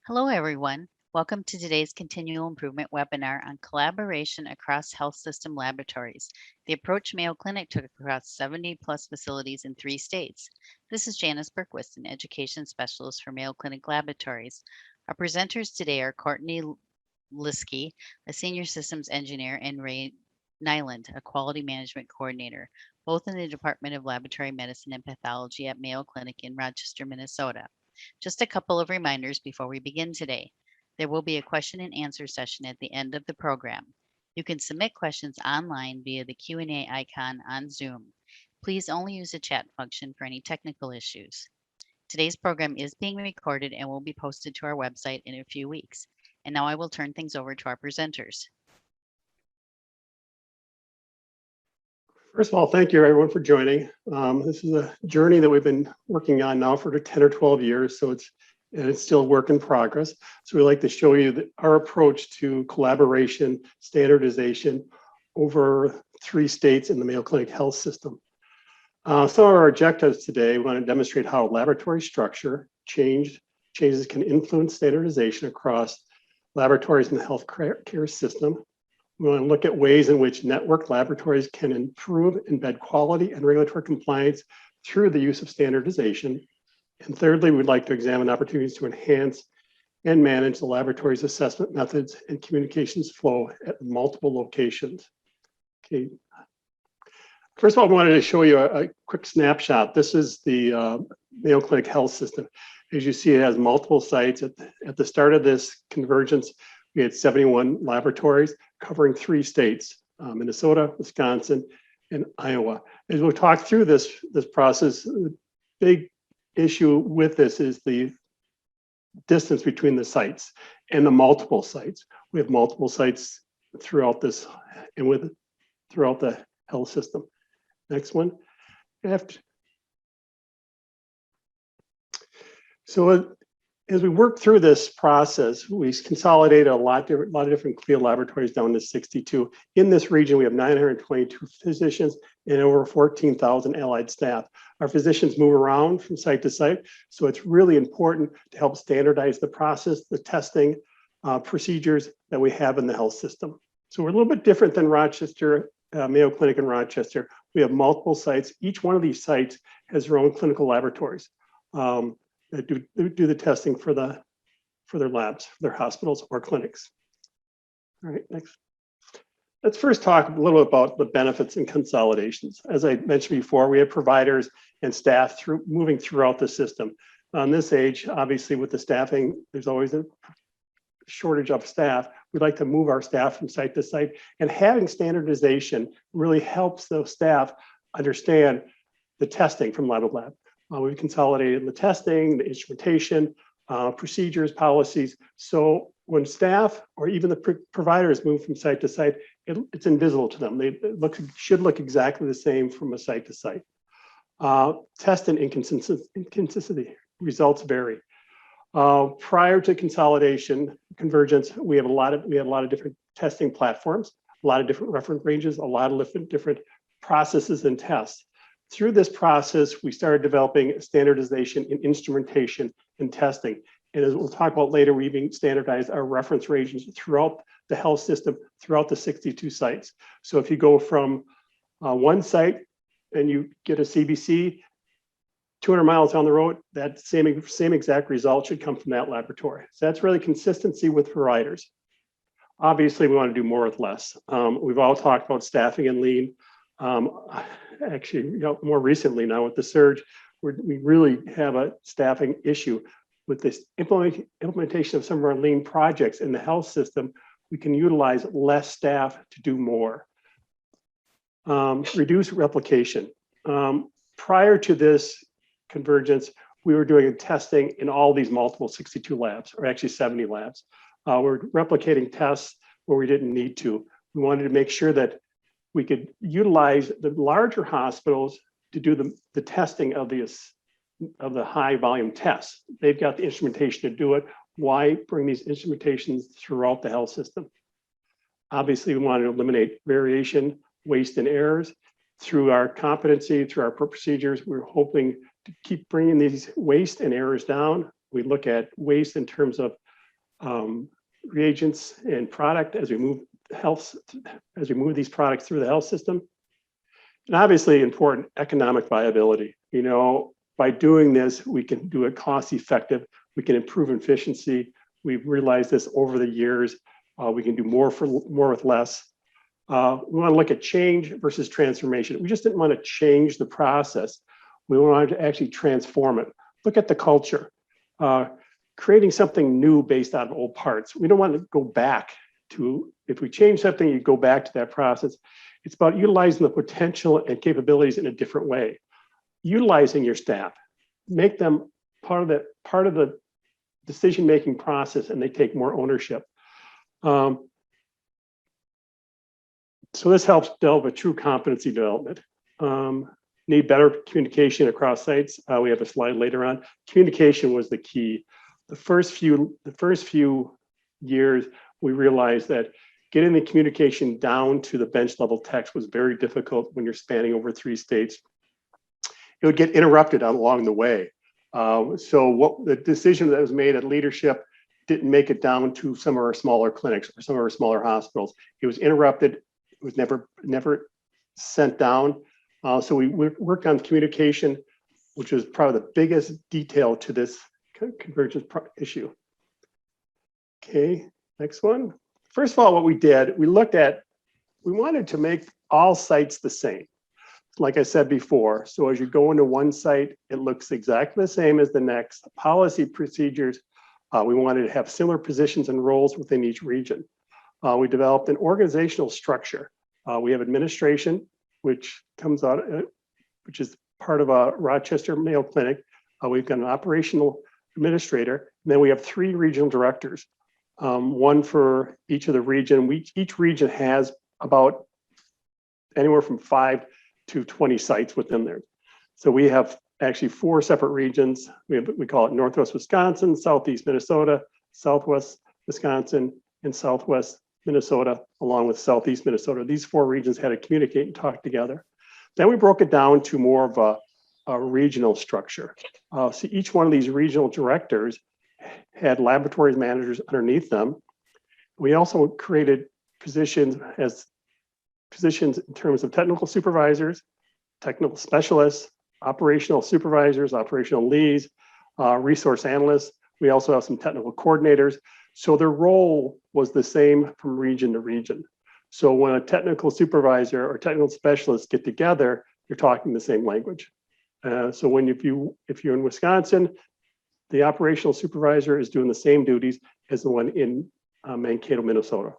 Hello, everyone. Welcome to today's Continual Improvement webinar on collaboration across health system laboratories, the approach Mayo Clinic took across 70 plus facilities in 3 states. This is Janice Berquist, an education specialist for Mayo Clinic Laboratories. Our presenters today are Courtney Liskey, a senior systems engineer, and Ray Nyland, a quality management coordinator, both in the Department of Laboratory Medicine and Pathology at Mayo Clinic in Rochester, Minnesota. Just a couple of reminders before we begin today. There will be a question and answer session at the end of the program. You can submit questions online via the Q&A icon on Zoom. Please only use the chat function for any technical issues. Today's program is being recorded and will be posted to our website in a few weeks. And now I will turn things over to our presenters. First of all, thank you everyone for joining. This is a journey that we've been working on now for 10 or 12 years, so it's still work in progress. So we'd like to show you our approach to collaboration, standardization over 3 states in the Mayo Clinic Health System. Some of our objectives today, we want to demonstrate how laboratory structure changes can influence standardization across laboratories in the healthcare system. We want to look at ways in which network laboratories can improve embed quality and regulatory compliance through the use of standardization. And thirdly, we'd like to examine opportunities to enhance and manage the laboratory's assessment methods and communications flow at multiple locations. Okay. First of all, I wanted to show you a quick snapshot. This is the Mayo Clinic Health System. As you see, it has multiple sites. At the start of this convergence, we had 71 laboratories covering 3 states, Minnesota, Wisconsin, and Iowa. As we'll talk through this process, the big issue with this is the distance between the sites and the multiple sites. We have multiple sites throughout this and throughout the health system. Next one. So as we work through this process, we consolidated a lot of different field laboratories down to 62. In this region, we have 922 physicians and over 14,000 allied staff. Our physicians move around from site to site, so it's really important to help standardize the process, the testing procedures that we have in the health system. So we're a little bit different than Rochester, Mayo Clinic in Rochester. We have multiple sites. Each one of these sites has their own clinical laboratories. That do the testing for their labs, their hospitals or clinics. All right, next. Let's first talk a little about the benefits and consolidations. As I mentioned before, we have providers and staff moving throughout the system. On this age, obviously with the staffing, there's always a shortage of staff. We'd like to move our staff from site to site, and having standardization really helps those staff understand the testing from lab to lab. We've consolidated the testing, the instrumentation, procedures, policies. So when staff or even the providers move from site to site, it's invisible to them. They should look exactly the same from a site to site. Test and inconsistency results vary. Prior to consolidation, convergence, we had a lot of different testing platforms, a lot of different reference ranges, a lot of different processes and tests. Through this process, we started developing standardization in instrumentation and testing. And as we'll talk about later, we even standardized our reference ranges throughout the health system, throughout the 62 sites. So if you go from one site and you get a CBC, 200 miles down the road, that same exact result should come from that laboratory. So that's really consistency with providers. Obviously, we want to do more with less. We've all talked about staffing and lean. Actually, more recently now with the surge, we really have a staffing issue. With this implementation of some of our lean projects in the health system, we can utilize less staff to do more. Reduce replication. Prior to this convergence, we were doing testing in all these multiple 62 labs, or actually 70 labs. We're replicating tests where we didn't need to. We wanted to make sure that we could utilize the larger hospitals to do the testing of the high volume tests. They've got the instrumentation to do it. Why bring these instrumentations throughout the health system? Obviously, we want to eliminate variation, waste, and errors. Through our competency, through our procedures, we're hoping to keep bringing these waste and errors down. We look at waste in terms of reagents and product as we move these products through the health system. And obviously important economic viability. By doing this, we can do it cost effective. We can improve efficiency. We've realized this over the years. We can do more with less. We want to look at change versus transformation. We just didn't want to change the process. We wanted to actually transform it. Look at the culture. Creating something new based on old parts. We don't want to go back to, if we change something, you go back to that process. It's about utilizing the potential and capabilities in a different way. Utilizing your staff, make them part of the decision-making process, and they take more ownership. So this helps develop a true competency development. Need better communication across sites. We have a slide later on. Communication was the key. The first few years, we realized that getting the communication down to the bench level text was very difficult when you're spanning over 3 states. It would get interrupted along the way. So what the decision that was made at leadership didn't make it down to some of our smaller clinics or some of our smaller hospitals. It was interrupted. It was never sent down. So we worked on communication, which was probably the biggest detail to this convergence issue. Okay, next one. First of all, what we did, we wanted to make all sites the same. Like I said before, so as you go into one site, it looks exactly the same as the next. Policy procedures, we wanted to have similar positions and roles within each region. We developed an organizational structure. We have administration, which is part of a Rochester Mayo Clinic. We've got an operational administrator, and then we have 3 regional directors, one for each of the region. Each region has about anywhere from 5 to 20 sites within there. So we have actually 4 separate regions. We call it Northwest Wisconsin, Southeast Minnesota, Southwest Wisconsin, and Southwest Minnesota, along with Southeast Minnesota. These 4 regions had to communicate and talk together. Then we broke it down to more of a regional structure. So each one of these regional directors had laboratories managers underneath them. We also created positions in terms of technical supervisors, technical specialists, operational supervisors, operational leads, resource analysts. We also have some technical coordinators. So their role was the same from region to region. So when a technical supervisor or technical specialist get together, you're talking the same language. So if you're in Wisconsin, the operational supervisor is doing the same duties as the one in Mankato, Minnesota.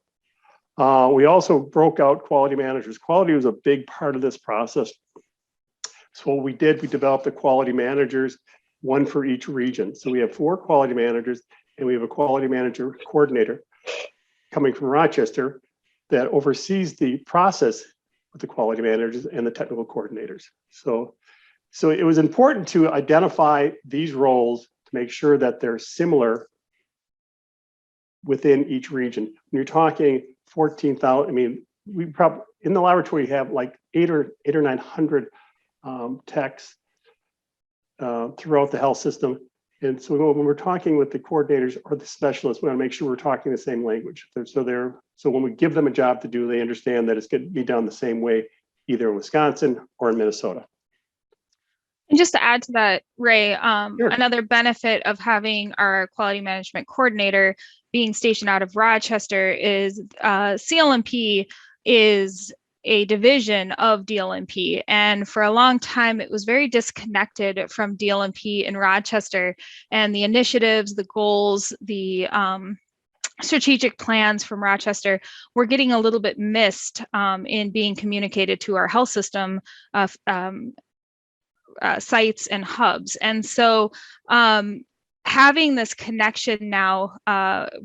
We also broke out quality managers. Quality was a big part of this process. So what we did, we developed the quality managers, one for each region. So we have 4 quality managers, and we have a quality manager coordinator coming from Rochester that oversees the process with the quality managers and the technical coordinators. So it was important to identify these roles to make sure that they're similar within each region. When you're talking 14,000, I mean, we probably in the laboratory have like 800 or 900 techs throughout the health system. And so when we're talking with the coordinators or the specialists, we want to make sure we're talking the same language. So when we give them a job to do, they understand that it's going to be done the same way, either in Wisconsin or in Minnesota. And just to add to that, Ray, Sure. Another benefit of having our quality management coordinator being stationed out of Rochester is CLMP is a division of DLMP. And for a long time, it was very disconnected from DLMP in Rochester, and the initiatives, the goals, the strategic plans from Rochester were getting a little bit missed in being communicated to our health system sites and hubs. And so having this connection now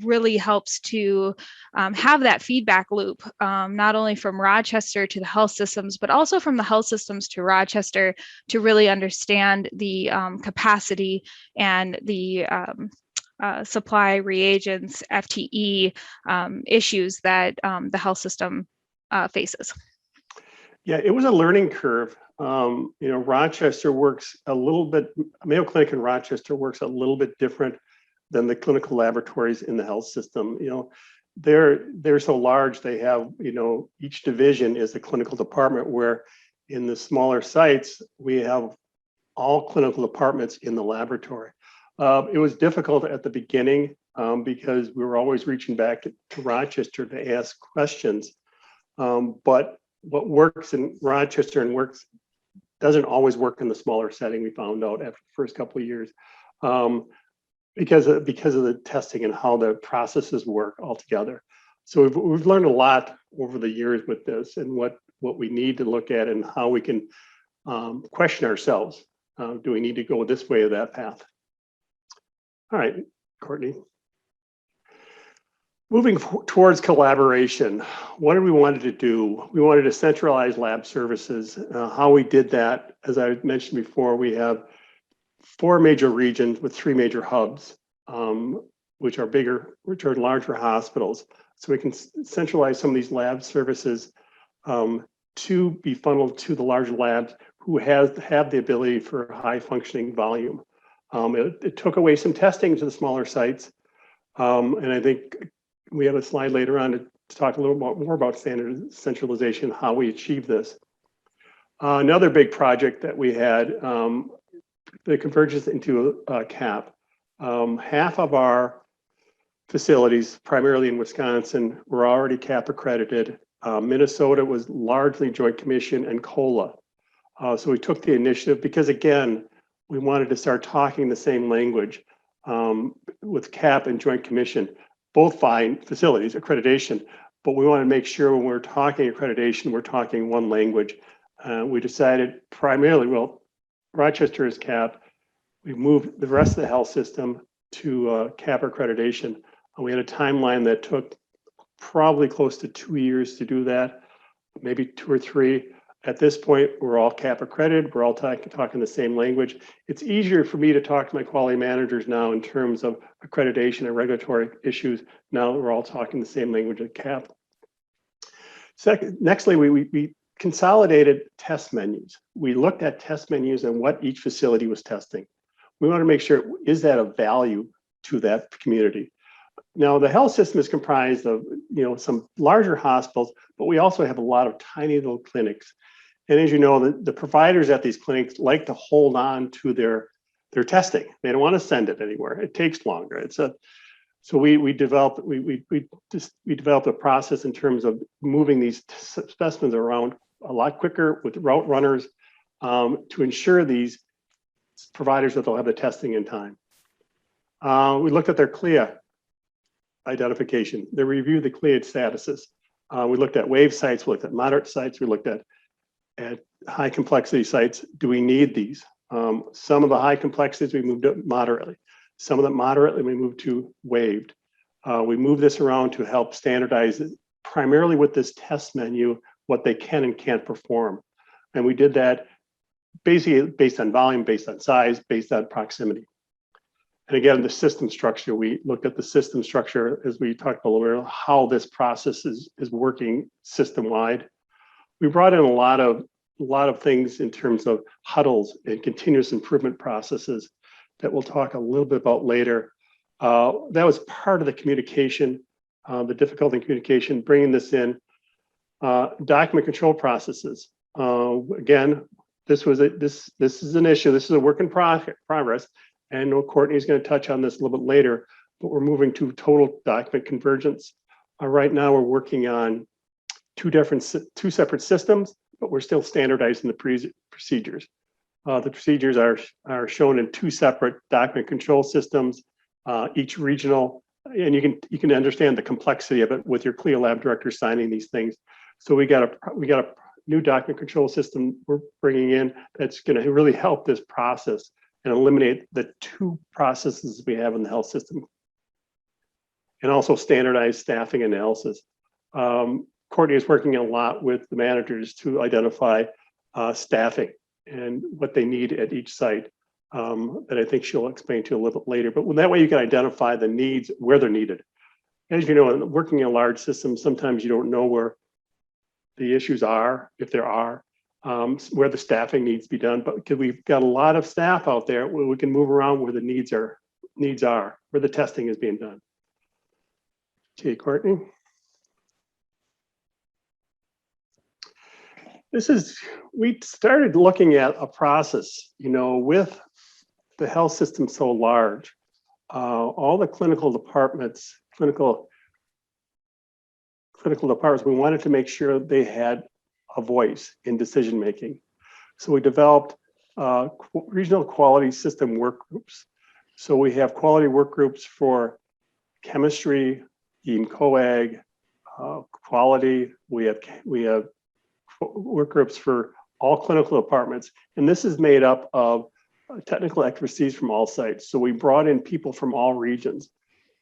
really helps to have that feedback loop, not only from Rochester to the health systems, but also from the health systems to Rochester, to really understand the capacity and the supply reagents, FTE issues that the health system faces. Yeah, it was a learning curve. Rochester works a little bit, Mayo Clinic in Rochester works a little bit different than the clinical laboratories in the health system. They're so large. They have, each division is a clinical department, where in the smaller sites we have all clinical departments in the laboratory. It was difficult at the beginning because we were always reaching back to Rochester to ask questions. But what works in Rochester and doesn't always work in the smaller setting. We found out after the first couple of years because of the testing and how the processes work altogether. So we've learned a lot over the years with this, and what we need to look at and how we can question ourselves. Do we need to go this way or that path? All right, Courtney. Moving towards collaboration, what did we wanted to do? We wanted to centralize lab services. How we did that, as I mentioned before, we have 4 major regions with 3 major hubs, which are larger hospitals. So we can centralize some of these lab services to be funneled to the larger labs who have the ability for high functioning volume. It took away some testing to the smaller sites. And I think we have a slide later on to talk a little more about standard centralization, how we achieve this. Another big project that we had, the convergence into a CAP. Half of our facilities, primarily in Wisconsin, were already CAP accredited. Minnesota was largely Joint Commission and COLA. So we took the initiative because, again, we wanted to start talking the same language with CAP and Joint Commission, both fine facilities, accreditation, but we want to make sure when we're talking accreditation, we're talking one language. We decided primarily, Rochester is CAP. We moved the rest of the health system to CAP accreditation. We had a timeline that took probably close to 2 years to do that, maybe 2 or 3. At this point, we're all CAP accredited. We're all talking the same language. It's easier for me to talk to my quality managers now in terms of accreditation and regulatory issues. Now that we're all talking the same language at CAP. Nextly, we consolidated test menus. We looked at test menus and what each facility was testing. We want to make sure, is that of value to that community? Now, the health system is comprised of, some larger hospitals, but we also have a lot of tiny little clinics. And as you know, the providers at these clinics like to hold on to their testing. They don't want to send it anywhere. It takes longer. So we developed a process in terms of moving these specimens around a lot quicker with route runners to ensure these providers that they'll have the testing in time. We looked at their CLIA identification. They reviewed the CLIA statuses. We looked at wave sites, we looked at moderate sites, we looked at high complexity sites. Do we need these? Some of the high complexities we moved up moderately. Some of them moderately we moved to waived. We moved this around to help standardize it, primarily with this test menu, what they can and can't perform. And we did that basically based on volume, based on size, based on proximity. And again, the system structure, we looked at the system structure as we talked about earlier, how this process is working system-wide. We brought in a lot of things in terms of huddles and continuous improvement processes that we'll talk a little bit about later. That was part of the communication, the difficulty in communication, bringing this in. Document control processes. Again, this is an issue. This is a work in progress. And I know Courtney is going to touch on this a little bit later, but we're moving to total document convergence. Right now, we're working on two separate systems, but we're still standardizing the procedures. The procedures are shown in 2 separate document control systems, each regional, and you can understand the complexity of it with your CLIA lab director signing these things. So we got a new document control system we're bringing in that's going to really help this process and eliminate the 2 processes we have in the health system, and also standardized staffing analysis. Courtney is working a lot with the managers to identify staffing and what they need at each site that I think she'll explain to you a little bit later. But that way you can identify the needs where they're needed. As you know, working in a large system, sometimes you don't know where the issues are, if there are, where the staffing needs to be done. But because we've got a lot of staff out there, we can move around where the needs are needs are, where the testing is being done. Okay, Courtney. We started looking at a process, with the health system so large, all the clinical departments, we wanted to make sure they had a voice in decision making. So we developed regional quality system work groups. So we have quality work groups for chemistry, coag, quality. We have work groups for all clinical departments, and this is made up of technical expertise from all sites. So we brought in people from all regions,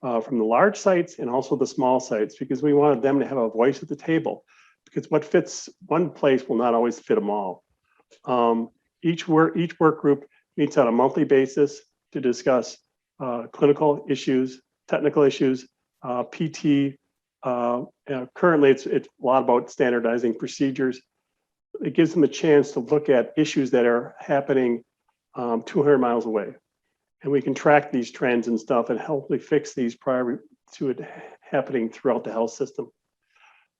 from the large sites and also the small sites, because we wanted them to have a voice at the table, because what fits one place will not always fit them all. Each work group meets on a monthly basis to discuss clinical issues, technical issues, PT. Currently, it's a lot about standardizing procedures. It gives them a chance to look at issues that are happening 200 miles away. And we can track these trends and stuff and hopefully fix these prior to it happening throughout the health system.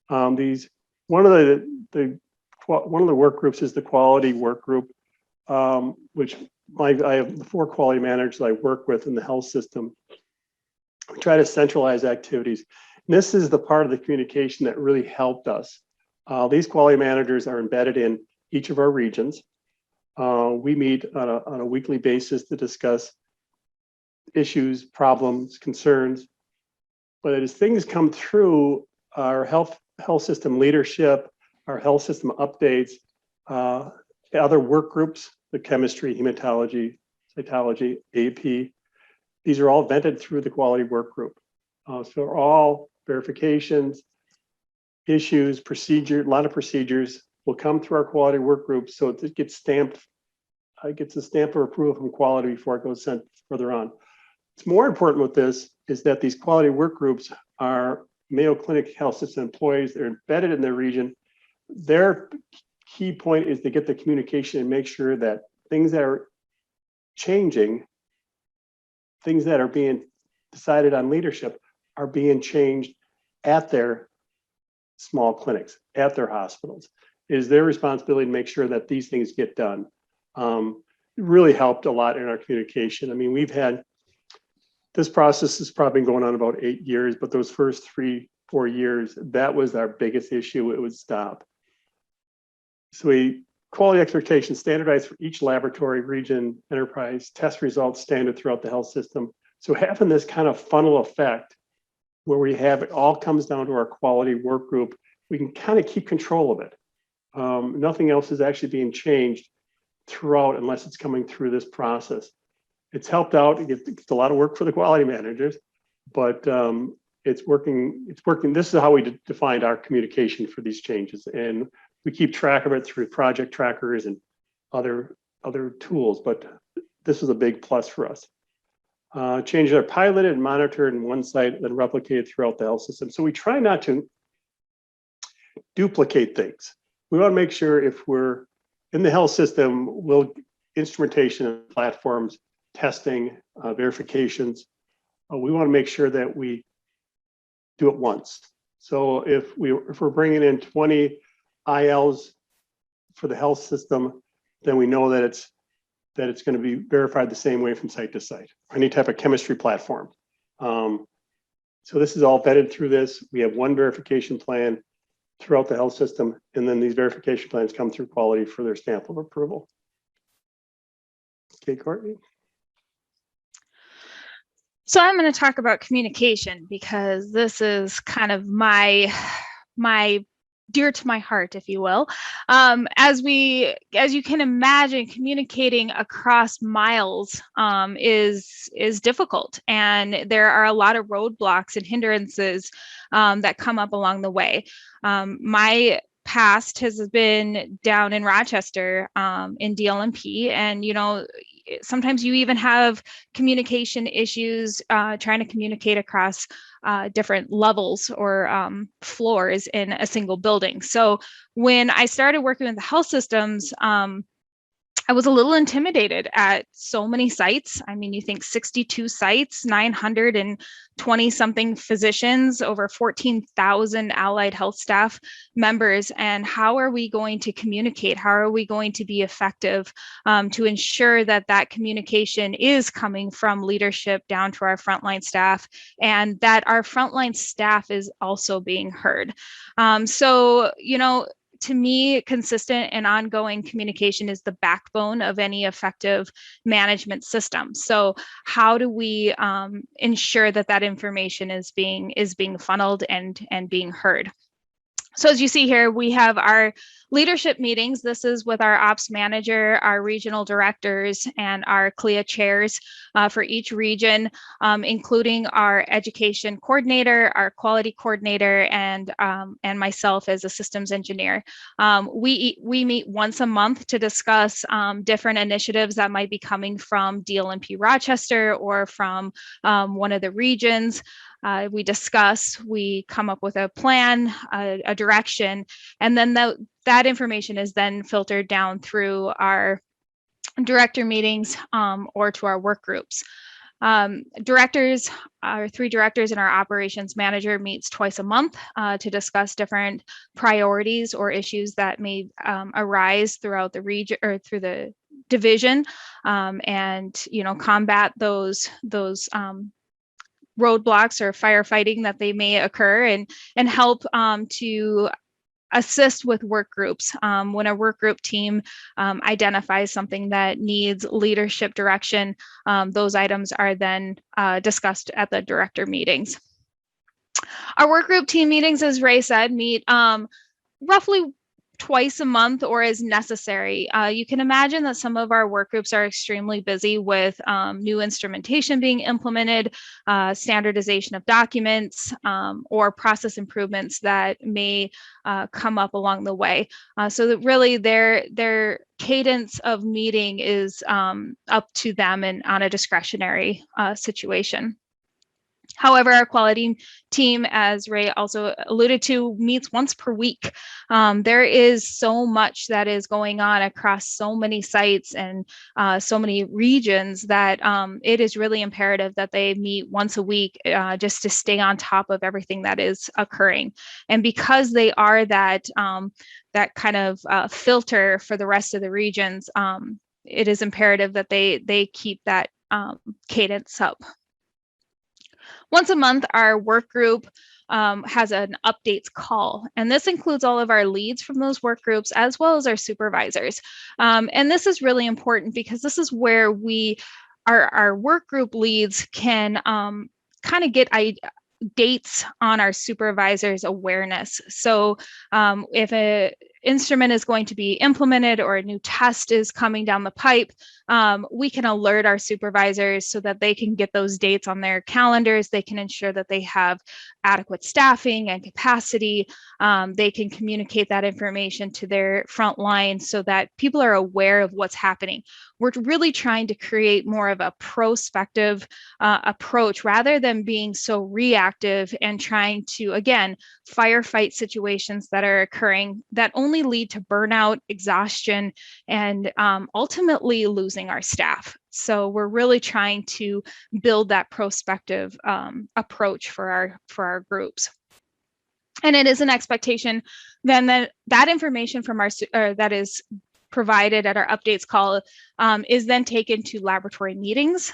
One of the work groups is the quality work group, which I have the 4 quality managers I work with in the health system. We try to centralize activities. And this is the part of the communication that really helped us. These quality managers are embedded in each of our regions. We meet on a weekly basis to discuss issues, problems, concerns. But as things come through our health system leadership, our health system updates, other work groups, the chemistry, hematology, cytology, AP, these are all vetted through the quality work group. So all verifications, issues, procedure, a lot of procedures will come through our quality work group. So it gets stamped, gets a stamp of approval from quality before it goes sent further on. What's more important with this is that these quality work groups are Mayo Clinic Health System employees. They're embedded in their region. Their key point is to get the communication and make sure that things that are changing, things that are being decided on leadership are being changed at their small clinics, at their hospitals. It is their responsibility to make sure that these things get done. It really helped a lot in our communication. I mean, we've had, this process has probably been going on about 8 years, but those first 3-4 years, that was our biggest issue. It would stop. So quality expectations standardized for each laboratory, region, enterprise, test results standard throughout the health system. So having this kind of funnel effect where we have it all comes down to our quality work group, we can kind of keep control of it. Nothing else is actually being changed throughout unless it's coming through this process. It's helped out. It's a lot of work for the quality managers, but it's working. This is how we defined our communication for these changes. And we keep track of it through project trackers and other tools, but this is a big plus for us. Changes are piloted and monitored in one site, then replicated throughout the health system. So we try not to duplicate things. We want to make sure if we're in the health system, instrumentation and platforms, testing, verifications, we want to make sure that we do it once. So if we're bringing in 20 ILs for the health system, then we know that it's going to be verified the same way from site to site, or any type of chemistry platform. So this is all vetted through this. We have one verification plan throughout the health system, and then these verification plans come through quality for their stamp of approval. Okay, Courtney. So I'm going to talk about communication because this is kind of my dear to my heart, if you will. As you can imagine, communicating across miles is difficult, and there are a lot of roadblocks and hindrances that come up along the way. My past has been down in Rochester in DLMP, and sometimes you even have communication issues trying to communicate across different levels or floors in a single building. So when I started working with the health systems, I was a little intimidated at so many sites. I mean, you think 62 sites, 920 something physicians, over 14,000 allied health staff members. And how are we going to communicate? How are we going to be effective to ensure that that communication is coming from leadership down to our frontline staff, and that our frontline staff is also being heard? So, to me, consistent and ongoing communication is the backbone of any effective management system. So, how do we ensure that that information is being funneled and being heard? So as you see here, we have our leadership meetings. This is with our ops manager, our regional directors, and our CLIA chairs for each region, including our education coordinator, our quality coordinator, and myself as a systems engineer. We meet once a month to discuss different initiatives that might be coming from DLMP Rochester or from one of the regions. We discuss, we come up with a plan, a direction, and then that information is then filtered down through our director meetings or to our work groups. Directors, our 3 directors and our operations manager meets twice a month to discuss different priorities or issues that may arise throughout the region or through the division, and combat those roadblocks or firefighting that they may occur, and help to assist with work groups. When a work group team identifies something that needs leadership direction, those items are then discussed at the director meetings. Our work group team meetings, as Ray said, meet roughly twice a month or as necessary. You can imagine that some of our work groups are extremely busy with new instrumentation being implemented, standardization of documents, or process improvements that may come up along the way. So that really their cadence of meeting is up to them and on a discretionary situation. However, our quality team, as Ray also alluded to, meets once per week. There is so much that is going on across so many sites and so many regions that it is really imperative that they meet once a week just to stay on top of everything that is occurring. And because they are that kind of filter for the rest of the regions, it is imperative that they keep that cadence up. Once a month, our work group has an updates call, and this includes all of our leads from those work groups as well as our supervisors. And this is really important because this is where our work group leads can kind of get dates on our supervisors' awareness. So if an instrument is going to be implemented or a new test is coming down the pipe, we can alert our supervisors so that they can get those dates on their calendars. They can ensure that they have adequate staffing and capacity. They can communicate that information to their front line so that people are aware of what's happening. We're really trying to create more of a prospective approach rather than being so reactive and trying to, again, firefight situations that are occurring that only lead to burnout, exhaustion, and ultimately losing our staff. So we're really trying to build that prospective approach for our groups. And it is an expectation then that information from that is provided at our updates call is then taken to laboratory meetings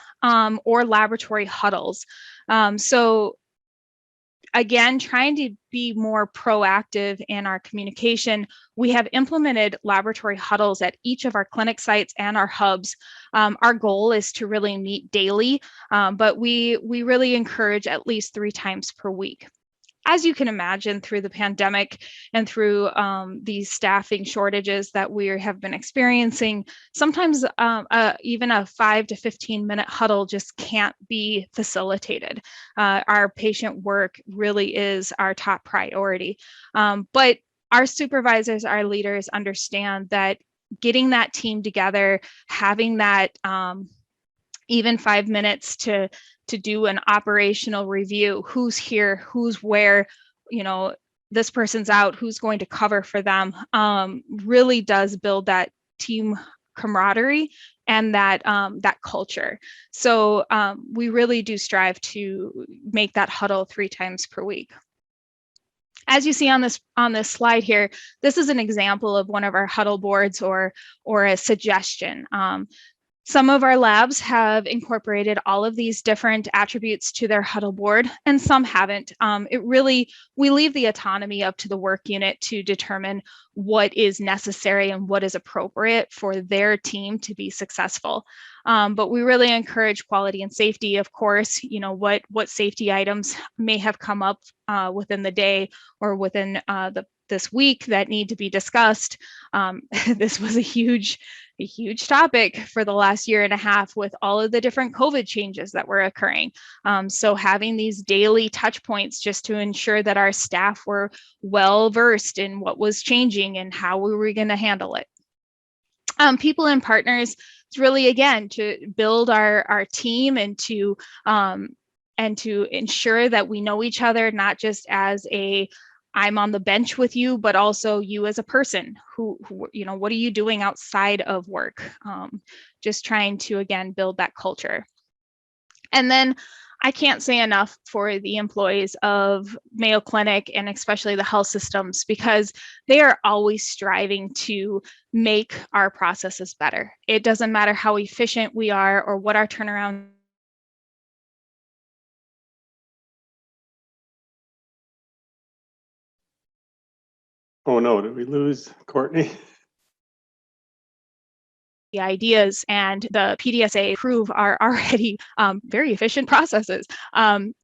or laboratory huddles. So again, trying to be more proactive in our communication, we have implemented laboratory huddles at each of our clinic sites and our hubs. Our goal is to really meet daily, but we really encourage at least 3 times per week. As you can imagine, through the pandemic and through these staffing shortages that we have been experiencing, sometimes even a 5 to 15 minute huddle just can't be facilitated. Our patient work really is our top priority. But our supervisors, our leaders understand that getting that team together, having that even 5 minutes to do an operational review, who's here, who's where, this person's out, who's going to cover for them, really does build that team camaraderie and that culture. So we really do strive to make that huddle 3 times per week. As you see on this slide here, this is an example of one of our huddle boards or a suggestion. Some of our labs have incorporated all of these different attributes to their huddle board, and some haven't. We leave the autonomy up to the work unit to determine what is necessary and what is appropriate for their team to be successful. But we really encourage quality and safety. Of course, what safety items may have come up within the day or within this week that need to be discussed. This was a huge topic for the last year and a half with all of the different COVID changes that were occurring. So having these daily touch points just to ensure that our staff were well versed in what was changing and how we were going to handle it. People and partners, it's really, again, to build our team and to ensure that we know each other, not just as I'm on the bench with you, but also you as a person who what are you doing outside of work? Just trying to, again, build that culture. And then I can't say enough for the employees of Mayo Clinic and especially the health systems, because they are always striving to make our processes better. It doesn't matter how efficient we are or what our turnaround. Oh no, did we lose Courtney? The ideas and the PDSA prove are already very efficient processes.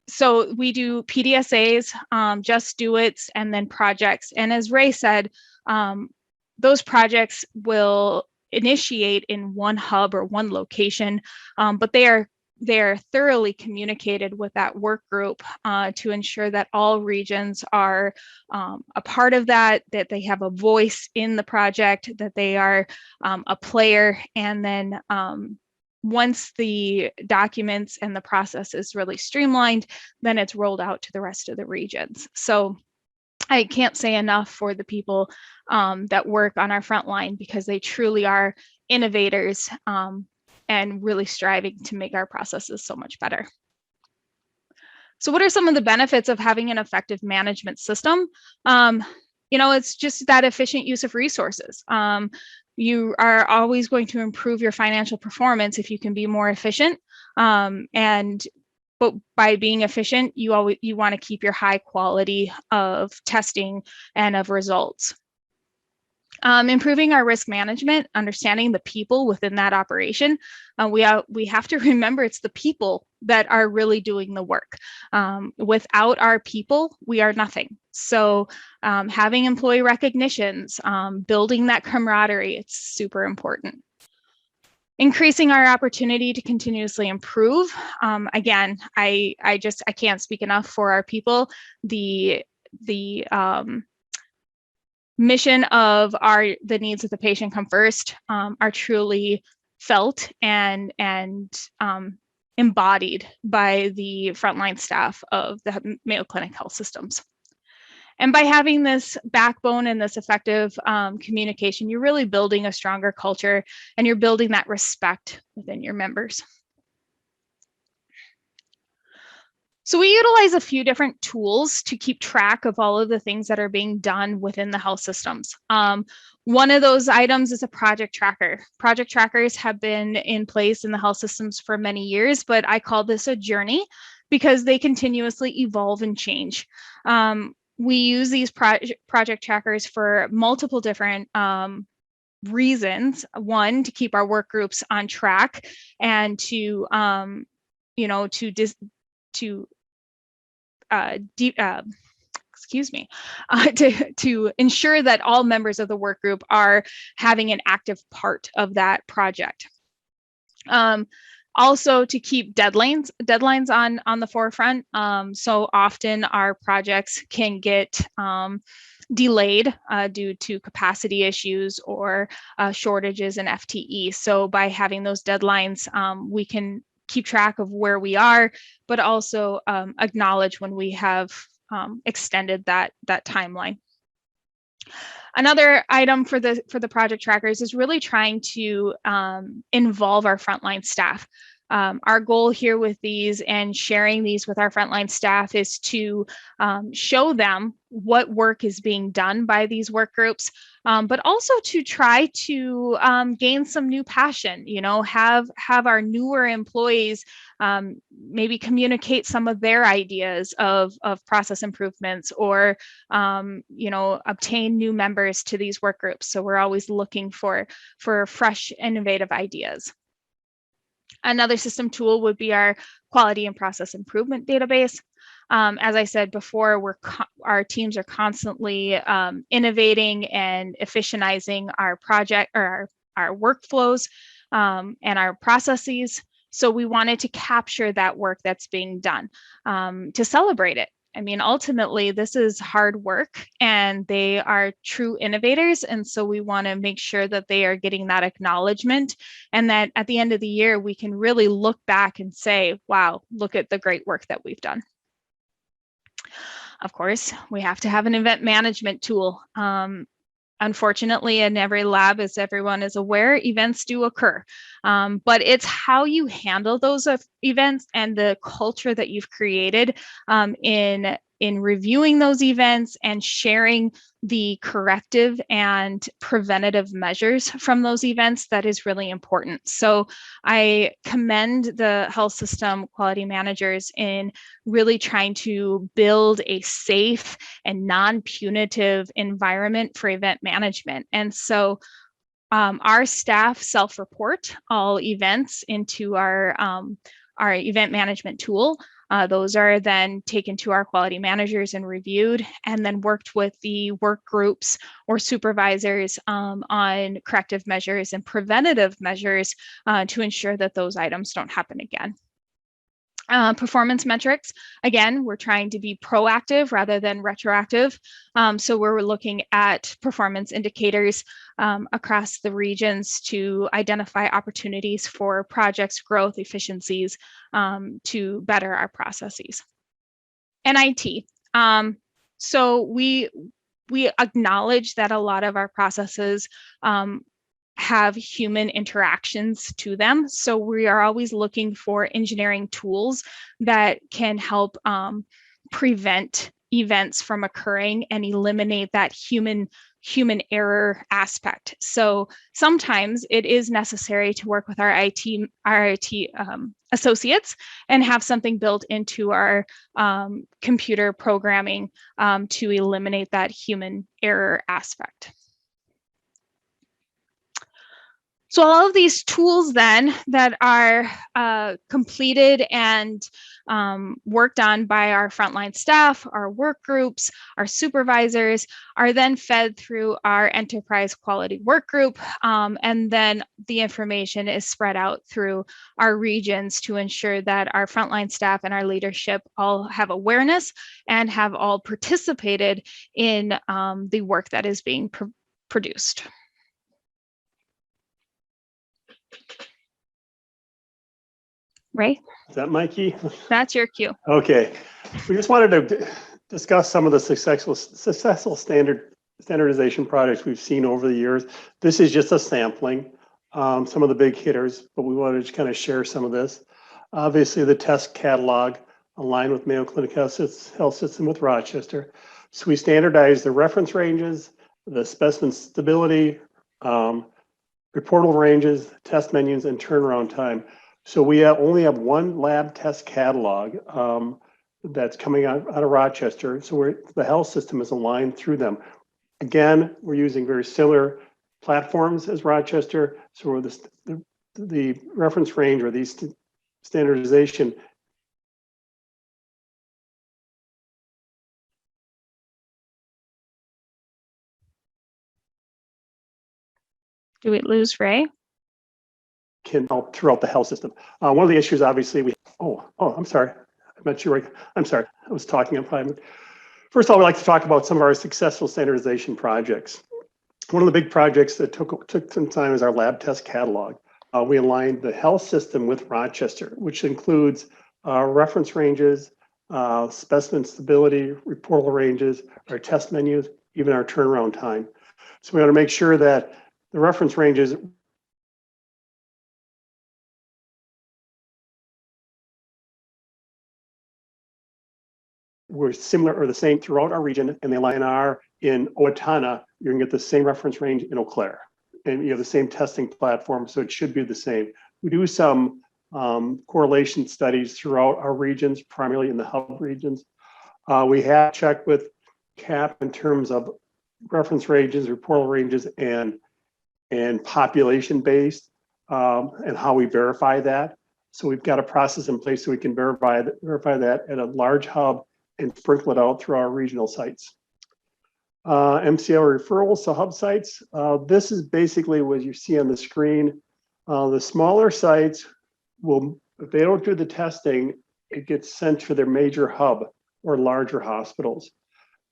So we do PDSAs, just do it's, and then projects. And as Ray said, those projects will initiate in one hub or one location, but they are thoroughly communicated with that work group to ensure that all regions are a part of that they have a voice in the project, that they are a player. And then once the documents and the process is really streamlined, then it's rolled out to the rest of the regions. So I can't say enough for the people that work on our front line, because they truly are innovators and really striving to make our processes so much better. So what are some of the benefits of having an effective management system? It's just that efficient use of resources. You are always going to improve your financial performance if you can be more efficient. But by being efficient, you want to keep your high quality of testing and of results. Improving our risk management, understanding the people within that operation. We have to remember it's the people that are really doing the work. Without our people, we are nothing. So having employee recognitions, building that camaraderie, it's super important. Increasing our opportunity to continuously improve. Again, I can't speak enough for our people. The mission of the needs of the patient come first are truly felt and embodied by the frontline staff of the Mayo Clinic Health Systems. And by having this backbone and this effective communication, you're really building a stronger culture and you're building that respect within your members. So we utilize a few different tools to keep track of all of the things that are being done within the health systems. One of those items is a project tracker. Project trackers have been in place in the health systems for many years, but I call this a journey because they continuously evolve and change. We use these project trackers for multiple different reasons. One, to keep our work groups on track and to ensure that all members of the work group are having an active part of that project. Also to keep deadlines on the forefront. So often our projects can get delayed due to capacity issues or shortages in FTE. So by having those deadlines, we can keep track of where we are, but also acknowledge when we have extended that timeline. Another item for the project trackers is really trying to involve our frontline staff. Our goal here with these and sharing these with our frontline staff is to show them what work is being done by these work groups, but also to try to gain some new passion, have our newer employees maybe communicate some of their ideas of process improvements, or obtain new members to these work groups. So we're always looking for fresh, innovative ideas. Another system tool would be our quality and process improvement database. As I said before, our teams are constantly innovating and efficientizing our project, or our workflows and our processes. So we wanted to capture that work that's being done to celebrate it. I mean, ultimately, this is hard work and they are true innovators. And so we want to make sure that they are getting that acknowledgement, and that at the end of the year, we can really look back and say, wow, look at the great work that we've done. Of course, we have to have an event management tool. Unfortunately, in every lab, as everyone is aware, events do occur. But it's how you handle those events and the culture that you've created in reviewing those events and sharing the corrective and preventative measures from those events that is really important. So I commend the health system quality managers in really trying to build a safe and non-punitive environment for event management. And so our staff self-report all events into our event management tool. Those are then taken to our quality managers and reviewed, and then worked with the work groups or supervisors on corrective measures and preventative measures to ensure that those items don't happen again. Performance metrics, again, we're trying to be proactive rather than retroactive. So we're looking at performance indicators across the regions to identify opportunities for projects, growth, efficiencies to better our processes. And IT. So we acknowledge that a lot of our processes have human interactions to them. So we are always looking for engineering tools that can help prevent events from occurring and eliminate that human error aspect. So sometimes it is necessary to work with our IT associates and have something built into our computer programming to eliminate that human error aspect. So all of these tools then that are completed and worked on by our frontline staff, our work groups, our supervisors, are then fed through our enterprise quality work group. And then the information is spread out through our regions to ensure that our frontline staff and our leadership all have awareness and have all participated in the work that is being produced. Ray? Is that my key? That's your cue. Okay. We just wanted to discuss some of the successful standardization projects we've seen over the years. This is just a sampling, some of the big hitters, but we wanted to kind of share some of this. Obviously, the test catalog aligned with Mayo Clinic Health System with Rochester. So we standardized the reference ranges, the specimen stability, reportable ranges, test menus, and turnaround time. So we only have one lab test catalog that's coming out of Rochester. So the health system is aligned through them. Again, we're using very similar platforms as Rochester. So the reference range or these standardization. Do we lose Ray? Can help throughout the health system. One of the issues, obviously, I'm sorry. I'm not sure. I'm sorry. I was talking on 5 minutes. First of all, we'd like to talk about some of our successful standardization projects. One of the big projects that took some time is our lab test catalog. We aligned the health system with Rochester, which includes reference ranges, specimen stability, reportable ranges, our test menus, even our turnaround time. So we want to make sure that the reference ranges were similar or the same throughout our region, and the line are in Owatonna, you're gonna get the same reference range in Eau Claire. And you have the same testing platform, so it should be the same. We do some correlation studies throughout our regions, primarily in the hub regions. We have checked with CAP in terms of reference ranges, reportal ranges, and population based, and how we verify that. So we've got a process in place so we can verify that at a large hub and sprinkle it out through our regional sites. MCL referrals to hub sites. This is basically what you see on the screen. The smaller sites will, if they don't do the testing, it gets sent to their major hub or larger hospitals.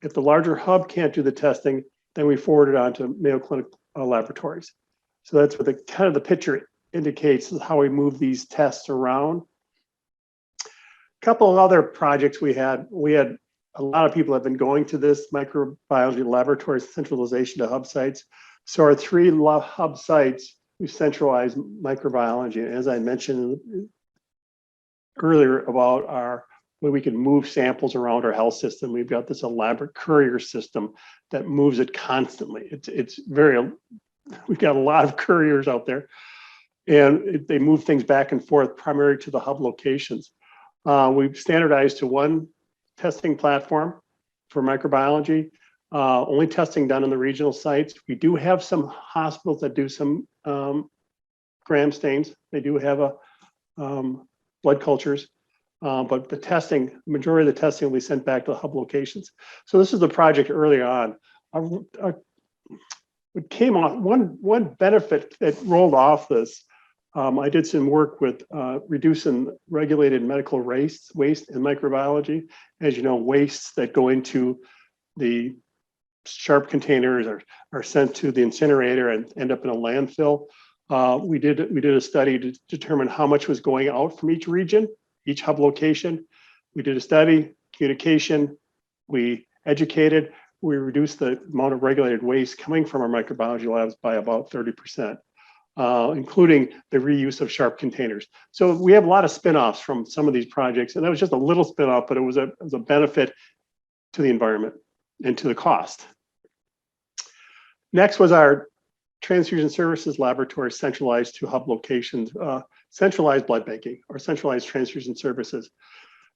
If the larger hub can't do the testing, then we forward it on to Mayo Clinic Laboratories. So that's what the kind of the picture indicates, is how we move these tests around. A couple of other projects we had a lot of people have been going to this microbiology laboratories centralization to hub sites. So our 3 hub sites, we centralized microbiology. And as I mentioned earlier about our where we can move samples around our health system, we've got this elaborate courier system that moves it constantly. It's very, we've got a lot of couriers out there, and they move things back and forth primarily to the hub locations. We've standardized to one testing platform for microbiology, only testing done in the regional sites. We do have some hospitals that do some gram stains. They do have blood cultures, but the testing, majority of the testing will be sent back to the hub locations. So this is the project early on. What came off, one benefit that rolled off this, I did some work with reducing regulated medical waste in microbiology. As you know, wastes that go into the sharp containers are sent to the incinerator and end up in a landfill. We did a study to determine how much was going out from each region, each hub location. We did a study, communication, we educated, we reduced the amount of regulated waste coming from our microbiology labs by about 30%. Including the reuse of sharp containers. So we have a lot of spin-offs from some of these projects, and that was just a little spin-off, but it was a benefit to the environment and to the cost. Next was our transfusion services laboratory centralized to hub locations, centralized blood banking or centralized transfusion services.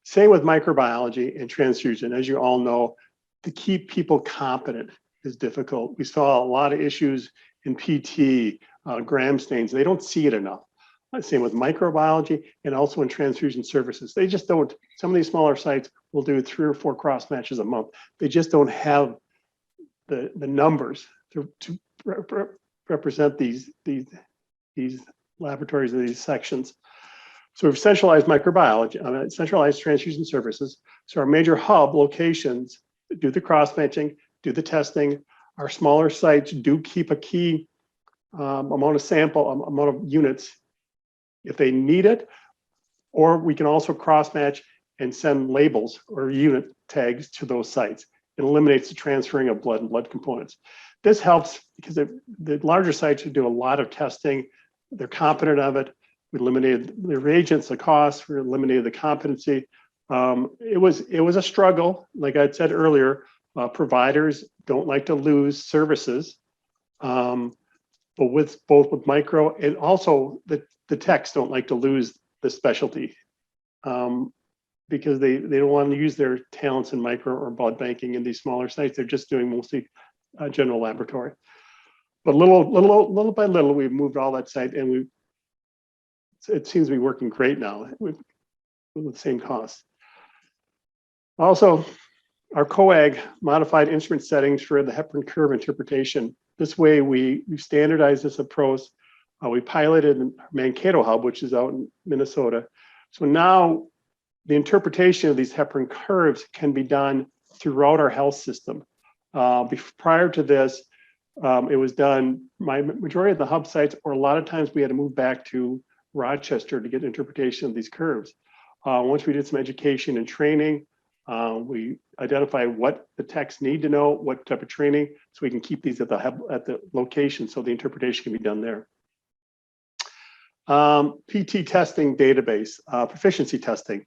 Same with microbiology and transfusion. As you all know, to keep people competent is difficult. We saw a lot of issues in PT, gram stains. They don't see it enough. Same with microbiology and also in transfusion services. They just don't, some of these smaller sites will do 3 or 4 cross matches a month. They just don't have the numbers to represent these laboratories or these sections. So we've centralized microbiology, centralized transfusion services. So our major hub locations do the cross matching, do the testing. Our smaller sites do keep a key amount of units if they need it, or we can also cross match and send labels or unit tags to those sites. It eliminates the transferring of blood and blood components. This helps because the larger sites who do a lot of testing, they're competent of it. We eliminated the reagents, the costs, we eliminated the competency. It was a struggle. Like I said earlier, providers don't like to lose services. But both with micro and also the techs don't like to lose the specialty because they don't want to use their talents in micro or blood banking in these smaller sites. They're just doing mostly general laboratory. But little by little, we've moved all that site, and it seems to be working great now with the same cost. Also, our COAG modified instrument settings for the heparin curve interpretation. This way, we standardized this approach. We piloted in Mankato Hub, which is out in Minnesota. So now the interpretation of these heparin curves can be done throughout our health system. Prior to this, it was done, majority of the hub sites, or a lot of times we had to move back to Rochester to get interpretation of these curves. Once we did some education and training, We identify what the techs need to know, what type of training, so we can keep these at the hub, at the location, so the interpretation can be done there. PT testing database, proficiency testing,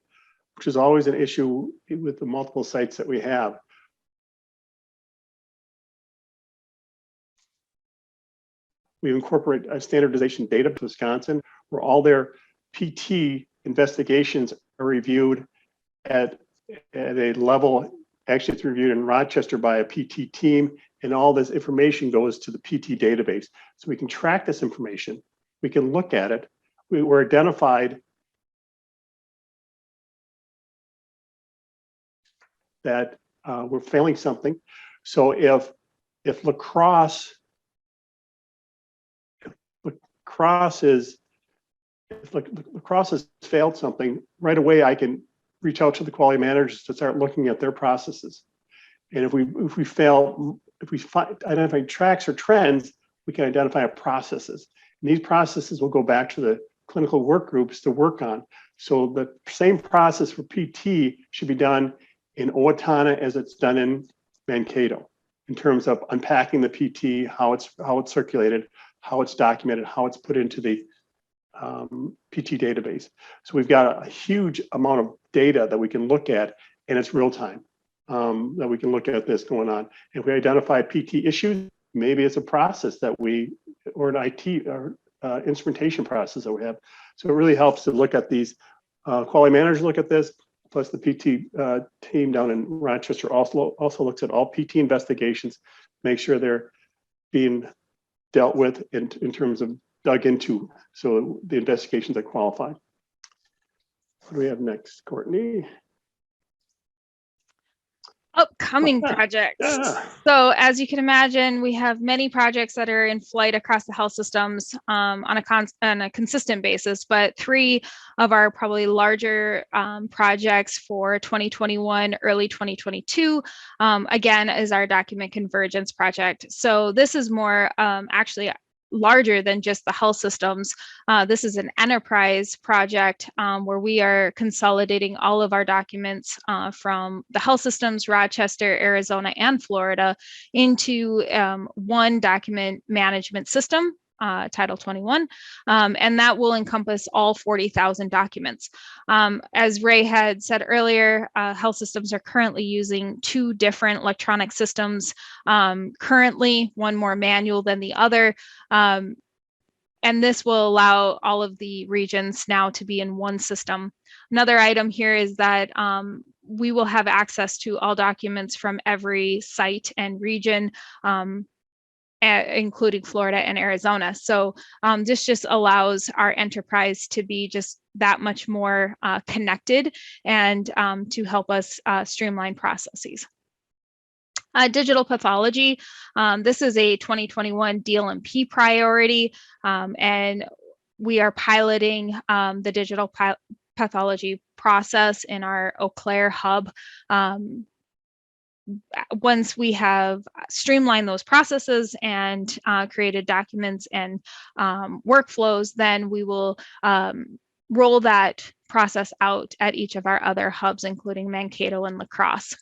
which is always an issue with the multiple sites that we have. We incorporate a standardization data to Wisconsin, where all their PT investigations are reviewed at a level. Actually, it's reviewed in Rochester by a PT team, and all this information goes to the PT database. So we can track this information, we can look at it. We were identified that we're failing something. So if lacrosse has failed something, right away I can reach out to the quality managers to start looking at their processes. And if we identify tracks or trends, we can identify processes. And these processes will go back to the clinical work groups to work on. So the same process for PT should be done in Owatonna as it's done in Mankato, in terms of unpacking the PT, how it's circulated, how it's documented, how it's put into the PT database. So we've got a huge amount of data that we can look at, and it's real time, that we can look at this going on. If we identify PT issues, maybe it's a process that or an IT or instrumentation process that we have. So it really helps to look at these. Quality managers look at this, plus the PT team down in Rochester also looks at all PT investigations, make sure they're being dealt with in terms of dug into, so the investigations are qualified. What do we have next, Courtney? Upcoming projects. So as you can imagine, we have many projects that are in flight across the health systems on a consistent basis, but 3 of our probably larger projects for 2021, early 2022, again, is our document convergence project. So this is more actually larger than just the health systems. This is an enterprise project where we are consolidating all of our documents from the health systems, Rochester, Arizona, and Florida into one document management system, Title 21, and that will encompass all 40,000 documents. As Ray had said earlier, health systems are currently using 2 different electronic systems, currently one more manual than the other. And this will allow all of the regions now to be in one system. Another item here is that we will have access to all documents from every site and region, including Florida and Arizona. So this just allows our enterprise to be just that much more connected and to help us streamline processes. Digital pathology. This is a 2021 DLMP priority, and we are piloting the digital pathology process in our Eau Claire hub. Once we have streamlined those processes and created documents and workflows, then we will roll that process out at each of our other hubs, including Mankato and La Crosse.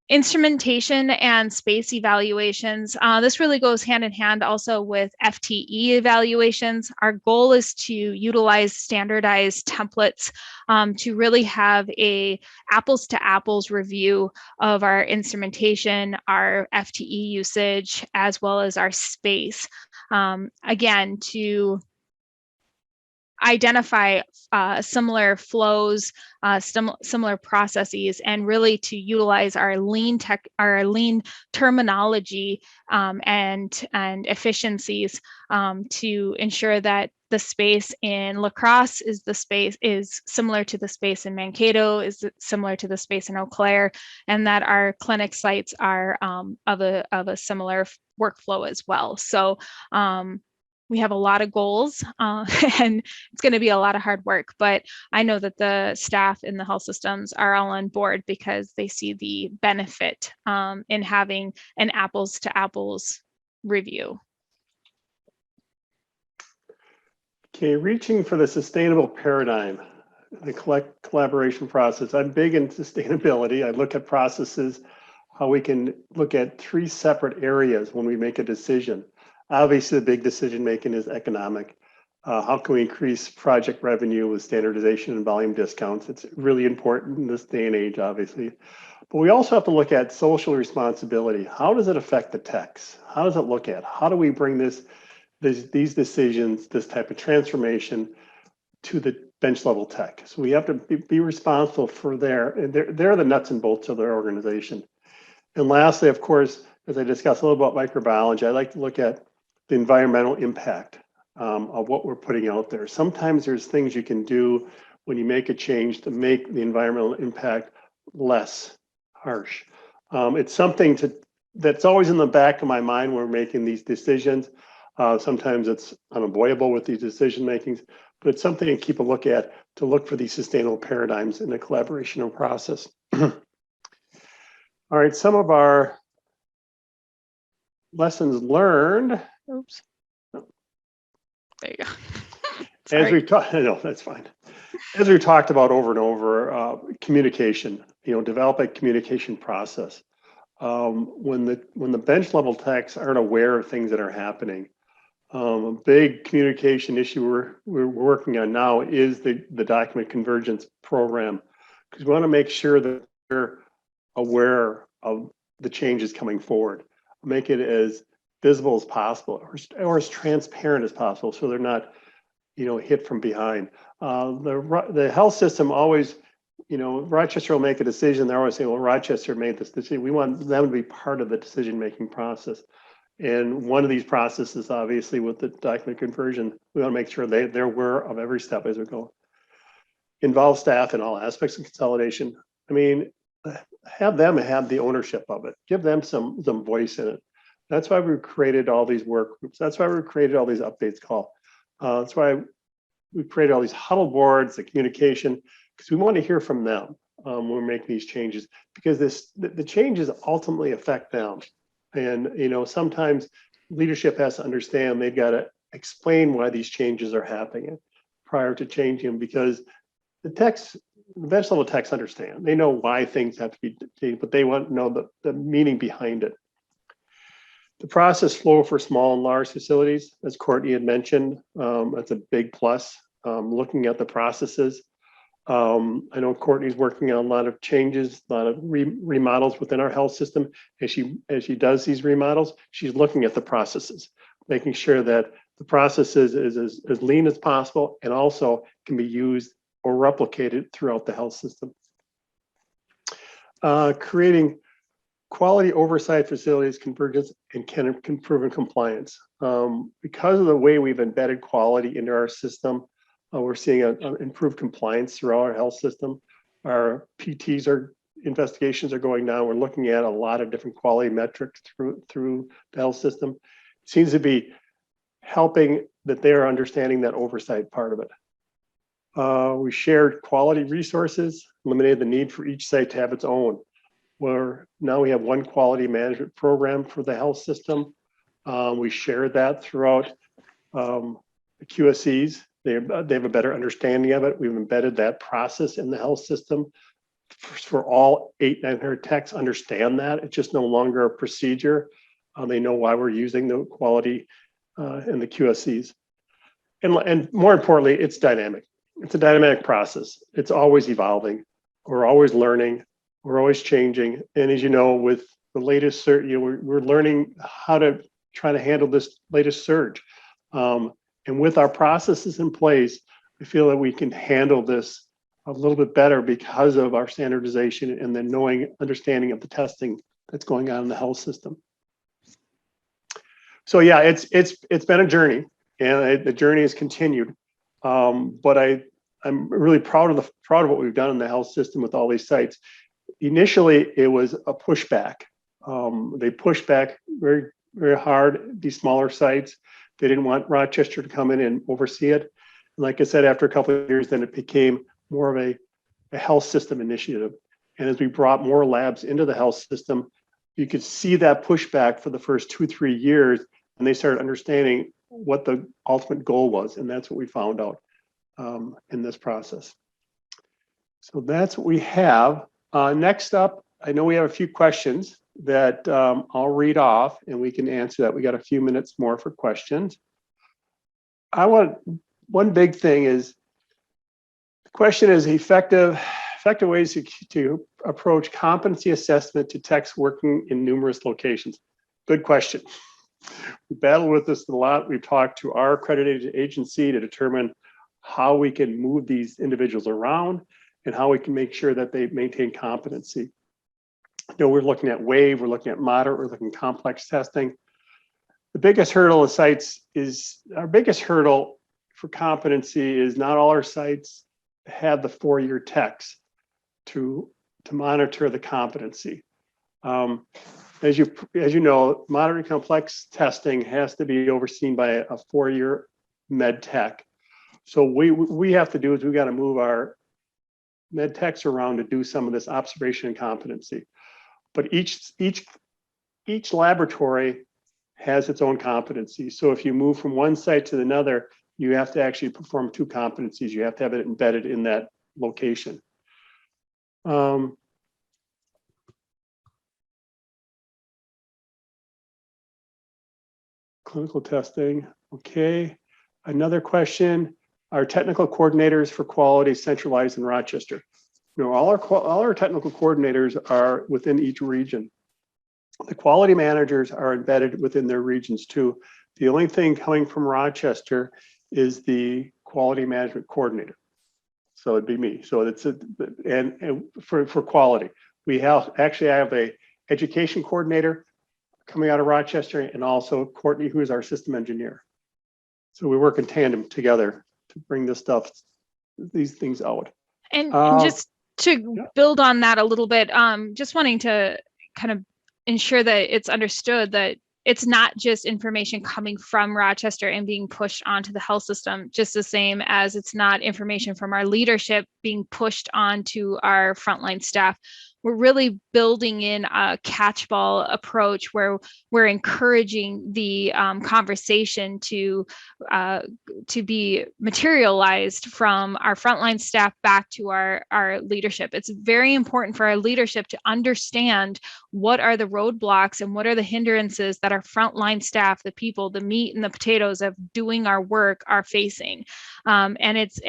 Instrumentation and space evaluations. This really goes hand in hand also with FTE evaluations. Our goal is to utilize standardized templates to really have a apples to apples review of our instrumentation, our FTE usage, as well as our space. Again, to identify similar flows, similar processes, and really to utilize our lean terminology and efficiencies to ensure that the space in La Crosse is similar to the space in Mankato, is similar to the space in Eau Claire, and that our clinic sites are of a similar workflow as well. So we have a lot of goals and it's going to be a lot of hard work, but I know that the staff in the health systems are all on board because they see the benefit in having an apples to apples review. Okay, reaching for the sustainable paradigm. the collaboration process. I'm big in sustainability. I look at processes, how we can look at 3 separate areas when we make a decision. Obviously, the big decision making is economic. How can we increase project revenue with standardization and volume discounts? It's really important in this day and age, obviously. But we also have to look at social responsibility. How does it affect the techs? How does it look at? How do we bring these decisions, this type of transformation to the bench level tech? So we have to be responsible for they're the nuts and bolts of their organization. And lastly, of course, as I discussed a little about microbiology, I like to look at the environmental impact of what we're putting out there. Sometimes there's things you can do when you make a change to make the environmental impact less harsh. It's something that's always in the back of my mind when we're making these decisions. Sometimes it's unavoidable with these decision makings, but it's something to keep a look at to look for these sustainable paradigms in the collaboration process. All right, some of our lessons learned. Oops. There you go. As we talked, no, that's fine. As we talked about over and over, communication. Develop a communication process. When the bench level techs aren't aware of things that are happening, a big communication issue we're working on now is the document convergence program, because we want to make sure that they're aware of the changes coming forward, make it as visible as possible or as transparent as possible, so they're not hit from behind. The health system always, Rochester will make a decision. They're always saying, well, Rochester made this decision. We want them to be part of the decision-making process. And one of these processes, obviously, with the document conversion, we want to make sure they're aware of every step as we go. Involve staff in all aspects of consolidation. I mean, have them have the ownership of it. Give them some voice in it. That's why we created all these work groups. That's why we created all these updates call. That's why we created all these huddle boards, the communication, because we want to hear from them when we're making these changes, because the changes ultimately affect them. And sometimes leadership has to understand they've got to explain why these changes are happening prior to changing them, because the bench level techs understand. They know why things have to be changed, but they want to know the meaning behind it. The process flow for small and large facilities, as Courtney had mentioned, that's a big plus. Looking at the processes. I know Courtney's working on a lot of changes, a lot of remodels within our health system. As she does these remodels, she's looking at the processes, making sure that the processes is as lean as possible and also can be used or replicated throughout the health system. Creating quality oversight facilities, convergence, and can improve compliance. Because of the way we've embedded quality into our system, we're seeing an improved compliance throughout our health system. Our investigations are going down. We're looking at a lot of different quality metrics through the health system. It seems to be helping that they're understanding that oversight part of it. We shared quality resources, eliminated the need for each site to have its own. Where now we have one quality management program for the health system. We shared that throughout the QSCs. They have a better understanding of it. We've embedded that process in the health system for all 900 techs understand that. It's just no longer a procedure. They know why we're using the quality in the QSCs. And more importantly, it's dynamic. It's a dynamic process. It's always evolving. We're always learning. We're always changing. And as you know, with the latest surge, we're learning how to try to handle this latest surge. And with our processes in place, I feel that we can handle this a little bit better because of our standardization and the understanding of the testing that's going on in the health system. So yeah, it's been a journey, and the journey has continued. But I'm really proud of what we've done in the health system with all these sites. Initially, it was a pushback. They pushed back very, very hard, these smaller sites. They didn't want Rochester to come in and oversee it. And like I said, after a couple of years, then it became more of a health system initiative. And as we brought more labs into the health system, you could see that pushback for the first 2-3 years, and they started understanding what the ultimate goal was. And that's what we found out in this process. So that's what we have. Next up, I know we have a few questions that I'll read off and we can answer that. We got a few minutes more for questions. One big thing is, the question is effective ways to approach competency assessment to techs working in numerous locations. Good question. We battled with this a lot. We've talked to our accredited agency to determine how we can move these individuals around and how we can make sure that they maintain competency. You know, we're looking at WAVE, we're looking at moderate, we're looking at complex testing. The biggest hurdle of sites is, our biggest hurdle for competency is not all our sites have the 4-year techs to monitor the competency. As you know, moderate and complex testing has to be overseen by a 4-year med tech. So we have to do is we got to move our med techs around to do some of this observation and competency. But each laboratory has its own competency. So if you move from one site to another, you have to actually perform 2 competencies. You have to have it embedded in that location. Clinical testing, okay. Another question, are technical coordinators for quality centralized in Rochester? You know, all our technical coordinators are within each region. The quality managers are embedded within their regions too. The only thing coming from Rochester is the quality management coordinator. So it'd be me. So it's and for quality, I have a education coordinator coming out of Rochester, and also Courtney, who is our system engineer. So we work in tandem together to bring these things out. And just to build on that a little bit, just wanting to kind of ensure that it's understood that it's not just information coming from Rochester and being pushed onto the health system, just the same as it's not information from our leadership being pushed onto our frontline staff. We're really building in a catchball approach where we're encouraging the conversation to be materialized from our frontline staff back to our leadership. It's very important for our leadership to understand what are the roadblocks and what are the hindrances that our frontline staff, the people, the meat and the potatoes of doing our work are facing. And it's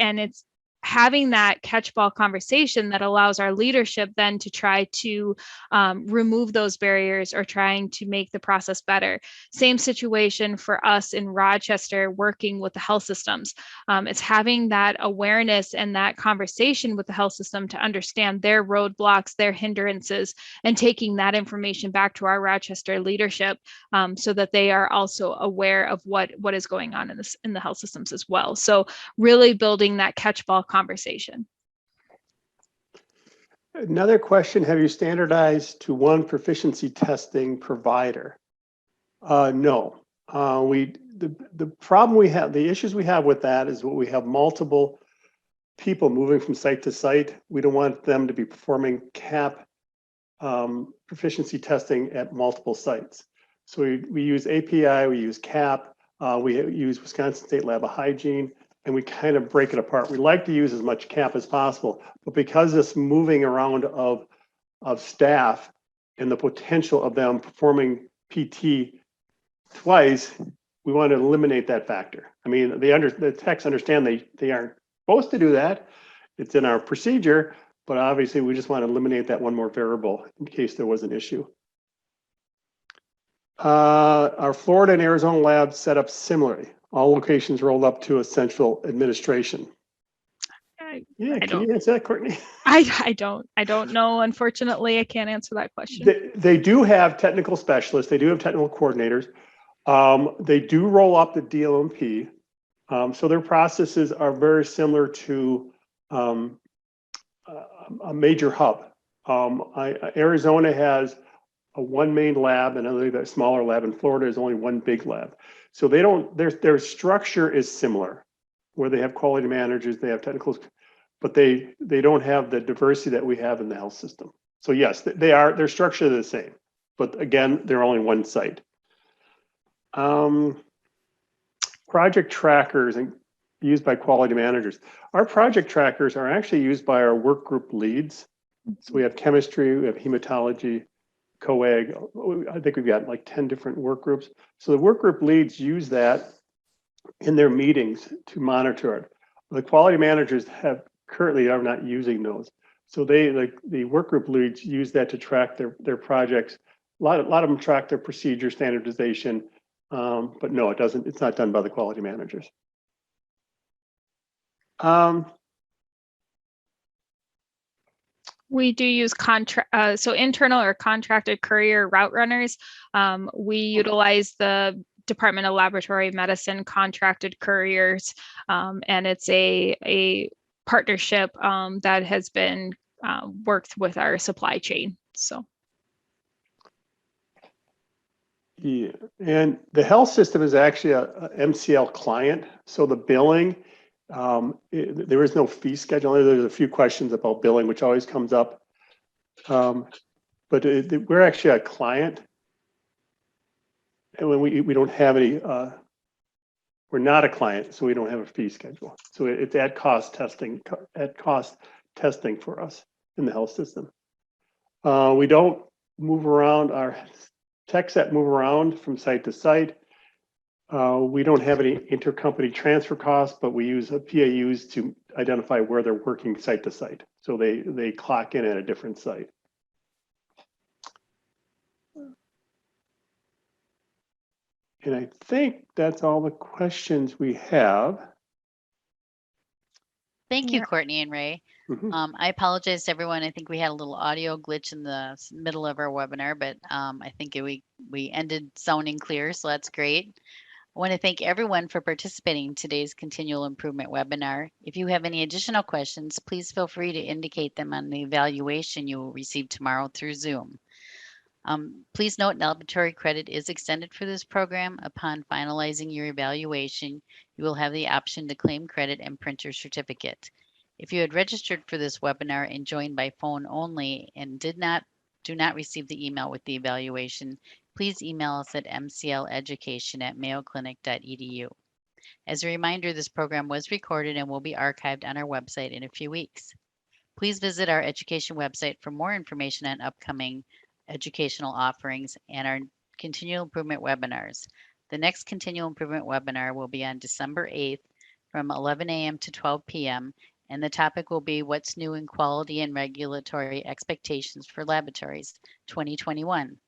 having that catchball conversation that allows our leadership then to try to remove those barriers or trying to make the process better. Same situation for us in Rochester working with the health systems. It's having that awareness and that conversation with the health system to understand their roadblocks, their hindrances, and taking that information back to our Rochester leadership so that they are also aware of what is going on in the health systems as well. So really building that catchball conversation. Another question, have you standardized to one proficiency testing provider? No. The problem we have, the issues we have with that is we have multiple people moving from site to site. We don't want them to be performing CAP proficiency testing at multiple sites. So we use API, we use CAP, we use Wisconsin State Lab of Hygiene, and we kind of break it apart. We like to use as much CAP as possible, but because this moving around of staff and the potential of them performing PT twice, we want to eliminate that factor. I mean, the techs understand they aren't supposed to do that. It's in our procedure, but obviously we just want to eliminate that one more variable in case there was an issue. Our Florida and Arizona labs set up similarly. All locations rolled up to a central administration. Can you answer that, Courtney? I don't know. Unfortunately, I can't answer that question. They do have technical specialists. They do have technical coordinators. They do roll up the DLMP. So their processes are very similar to a major hub. Arizona has one main lab and another smaller lab. In Florida is only one big lab. So they don't, their structure is similar, where they have quality managers, they have technicals, but they don't have the diversity that we have in the health system. So yes, their structure is the same, but again, they're only one site. Project trackers, and used by quality managers. Our project trackers are actually used by our work group leads. So we have chemistry, we have hematology, coag. I think we've got like 10 different work groups. So the work group leads use that in their meetings to monitor it. The quality managers currently are not using those. So the work group leads use that to track their projects. A lot of them track their procedure standardization, but no, it doesn't. It's not done by the quality managers. We do use so internal or contracted courier route runners. We utilize the Department of Laboratory Medicine contracted couriers, and it's a partnership that has been worked with our supply chain. So. Yeah, and the health system is actually a MCL client. So the billing, there is no fee schedule. There's a few questions about billing, which always comes up. But we're actually a client. And when we don't have any, we're not a client, so we don't have a fee schedule. So it's at cost testing for us in the health system. We don't move around. Our techs that move around from site to site. We don't have any intercompany transfer costs, but we use PAUs to identify where they're working site to site. So they clock in at a different site. And I think that's all the questions we have. Thank you, Courtney and Ray. Mm-hmm. I apologize to everyone. I think we had a little audio glitch in the middle of our webinar, but I think we ended sounding clear, so that's great. I want to thank everyone for participating in today's Continual Improvement webinar. If you have any additional questions, please feel free to indicate them on the evaluation you will receive tomorrow through Zoom. Please note laboratory credit is extended for this program. Upon finalizing your evaluation, you will have the option to claim credit and print your certificate. If you had registered for this webinar and joined by phone only and do not receive the email with the evaluation, please email us at mcleducation@mayoclinic.edu. As a reminder, this program was recorded and will be archived on our website in a few weeks. Please visit our education website for more information on upcoming educational offerings and our continual improvement webinars. The next continual improvement webinar will be on December 8th from 11 a.m. to 12 p.m. and the topic will be what's new in quality and regulatory expectations for laboratories 2021.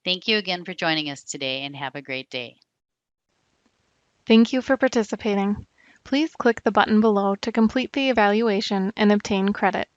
Thank you again for joining us today and have a great day. Thank you for participating. Please click the button below to complete the evaluation and obtain credit.